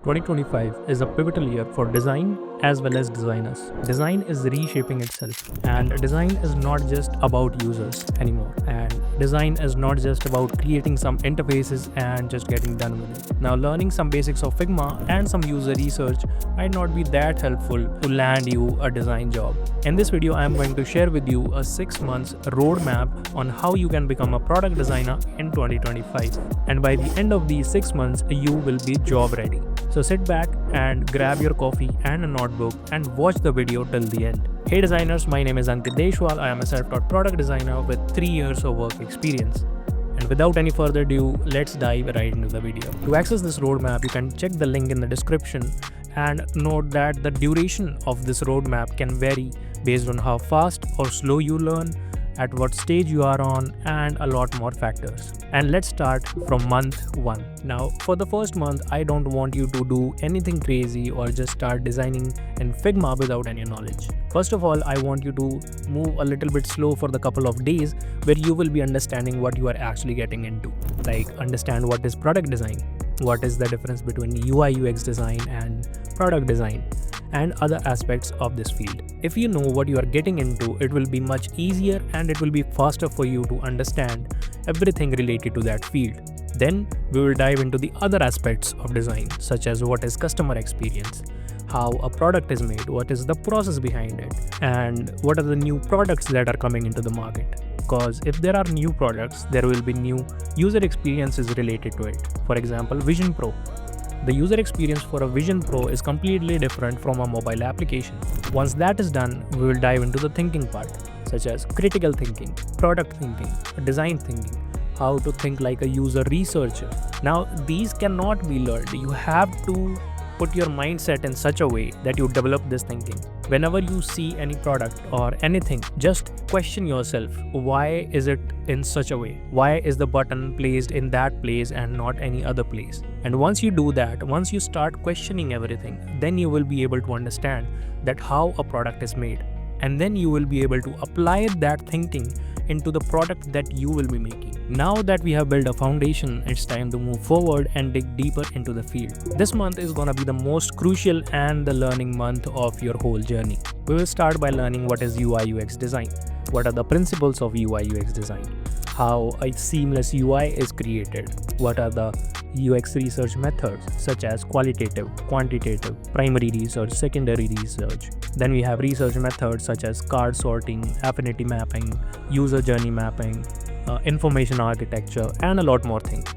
2025 is a pivotal year for design as well as designers. Design is reshaping itself, and design is not just about users anymore. And design is not just about creating some interfaces and just getting done with it. Now, learning some basics of Figma and some user research might not be that helpful to land you a design job. In this video, I am going to share with you a 6 months roadmap on how you can become a product designer in 2025. And by the end of these 6 months, you will be job ready. So sit back and grab your coffee and a notebook and watch the video till the end. Hey designers, my name is Ankit Deshwal. I am a self-taught product designer with 3 years of work experience. And without any further ado, let's dive right into the video. To access this roadmap, you can check the link in the description and note that the duration of this roadmap can vary based on how fast or slow you learn, at what stage you are on, and a lot more factors. And let's start from month 1. Now, for the first month, I don't want you to do anything crazy or just start designing in Figma without any knowledge. First of all, I want you to move a little bit slow for the couple of days where you will be understanding what you are actually getting into. Like, understand what is product design, what is the difference between UI UX design and product design, and other aspects of this field. If you know what you are getting into, it will be much easier and it will be faster for you to understand everything related to that field. Then we will dive into the other aspects of design, such as what is customer experience, how a product is made, what is the process behind it, and what are the new products that are coming into the market. Because if there are new products, there will be new user experiences related to it. For example, Vision Pro. The user experience for a Vision Pro is completely different from a mobile application. Once that is done, we will dive into the thinking part, such as critical thinking, product thinking, design thinking, how to think like a user researcher. Now, these cannot be learned. You have to put your mindset in such a way that you develop this thinking. Whenever you see any product or anything, just question yourself, why is it in such a way? Why is the button placed in that place and not any other place? And once you do that, once you start questioning everything, then you will be able to understand that how a product is made. And then you will be able to apply that thinking into the product that you will be making. Now that we have built a foundation, it's time to move forward and dig deeper into the field. This month is gonna be the most crucial and the learning month of your whole journey. We will start by learning what is UI UX design. What are the principles of UI UX design? How a seamless UI is created? What are the UX research methods such as qualitative, quantitative, primary research, secondary research. Then we have research methods such as card sorting, affinity mapping, user journey mapping, information architecture, and a lot more things.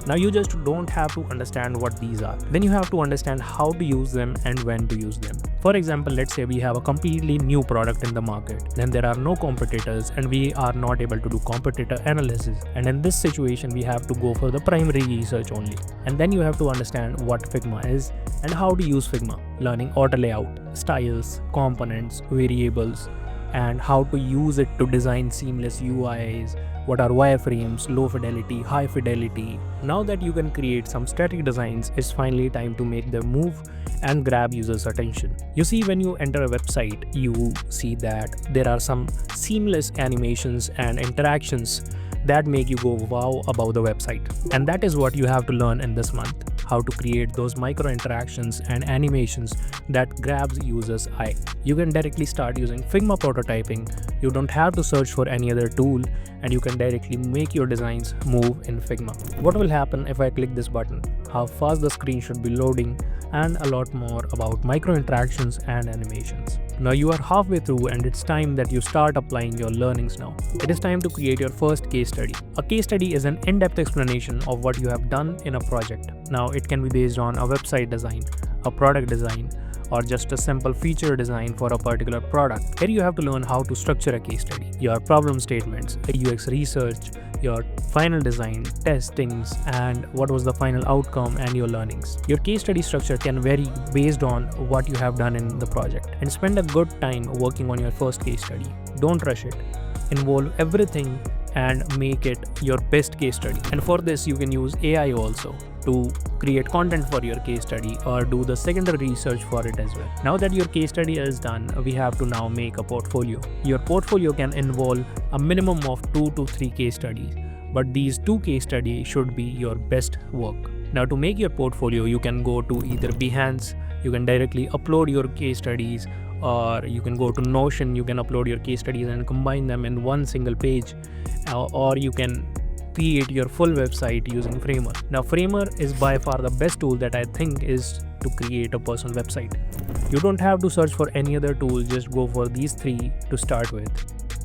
Now you just don't have to understand what these are. Then you have to understand how to use them and when to use them. For example, let's say we have a completely new product in the market. Then there are no competitors and we are not able to do competitor analysis. And in this situation, we have to go for the primary research only. And then you have to understand what Figma is and how to use Figma. Learning auto layout, styles, components, variables, and how to use it to design seamless UIs. What are wireframes, low fidelity, high fidelity. Now that you can create some static designs, it's finally time to make them move and grab users' attention. You see, when you enter a website, you see that there are some seamless animations and interactions that make you go wow about the website. And that is what you have to learn in this month. How to create those micro interactions and animations that grabs users' eye. You can directly start using Figma prototyping. You don't have to search for any other tool and you can directly make your designs move in Figma. What will happen if I click this button? How fast the screen should be loading, and a lot more about micro interactions and animations. Now you are halfway through and it's time that you start applying your learnings now. It is time to create your first case study. A case study is an in-depth explanation of what you have done in a project. Now it can be based on a website design, a product design, or just a simple feature design for a particular product. Here you have to learn how to structure a case study, your problem statements, UX research, your final design, testings, and what was the final outcome and your learnings. Your case study structure can vary based on what you have done in the project. And spend a good time working on your first case study. Don't rush it. Involve everything and make it your best case study. And for this, you can use AI also to create content for your case study or do the secondary research for it as well. Now that your case study is done, we have to now make a portfolio. Your portfolio can involve a minimum of 2 to 3 case studies, but these 2 case studies should be your best work. Now, to make your portfolio, you can go to either Behance, you can directly upload your case studies, or you can go to Notion, you can upload your case studies and combine them in one single page, or you can create your full website using Framer. Now, Framer is by far the best tool that I think is to create a personal website. You don't have to search for any other tool, just go for these three to start with,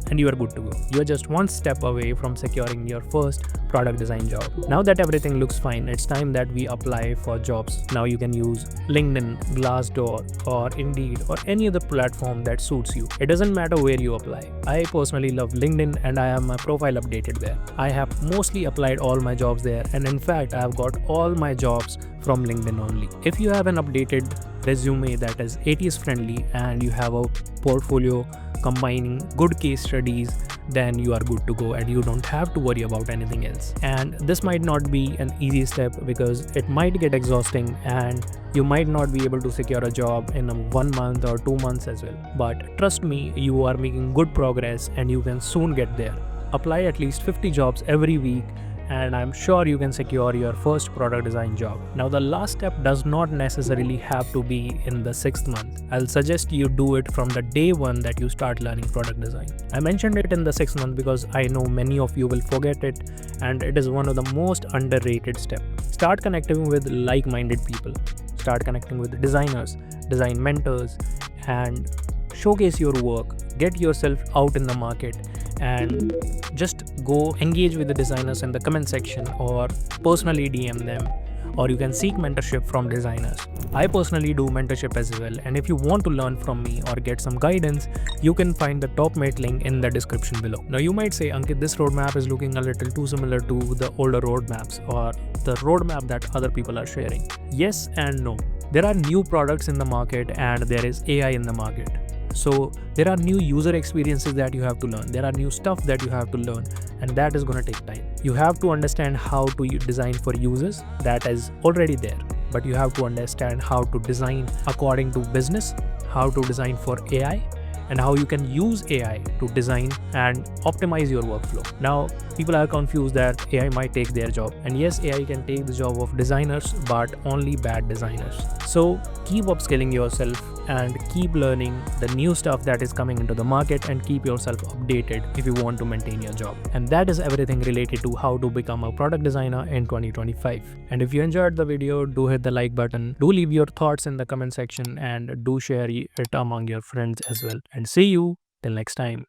and you are good to go. You are just one step away from securing your first product design job. Now that everything looks fine, it's time that we apply for jobs. Now you can use LinkedIn, Glassdoor, or Indeed, or any other platform that suits you. It doesn't matter where you apply. I personally love LinkedIn and I have my profile updated there. I have mostly applied all my jobs there, and in fact, I have got all my jobs from LinkedIn only. If you have an updated resume that is ATS friendly and you have a portfolio combining good case studies, then you are good to go and you don't have to worry about anything else. And this might not be an easy step because it might get exhausting and you might not be able to secure a job in 1 month or 2 months as well. But trust me, you are making good progress and you can soon get there. Apply at least 50 jobs every week and I'm sure you can secure your first product design job. Now, the last step does not necessarily have to be in the 6th month. I'll suggest you do it from the day one that you start learning product design. I mentioned it in the 6th month because I know many of you will forget it, and it is one of the most underrated steps. Start connecting with like-minded people. Start connecting with designers, design mentors, and showcase your work. Get yourself out in the market and just go engage with the designers in the comment section or personally DM them, or you can seek mentorship from designers. I personally do mentorship as well, and if you want to learn from me or get some guidance, you can find the top mate link in the description below. Now you might say, Ankit, this roadmap is looking a little too similar to the older roadmaps or the roadmap that other people are sharing. Yes and no. There are new products in the market and there is AI in the market. So there are new user experiences that you have to learn. There are new stuff that you have to learn, and that is going to take time. You have to understand how to design for users. That is already there, but you have to understand how to design according to business, how to design for AI, and how you can use AI to design and optimize your workflow. Now, people are confused that AI might take their job. And yes, AI can take the job of designers, but only bad designers. So keep upskilling yourself and keep learning the new stuff that is coming into the market and keep yourself updated if you want to maintain your job. And that is everything related to how to become a product designer in 2025. And if you enjoyed the video, do hit the like button, do leave your thoughts in the comment section, and do share it among your friends as well. And see you till next time.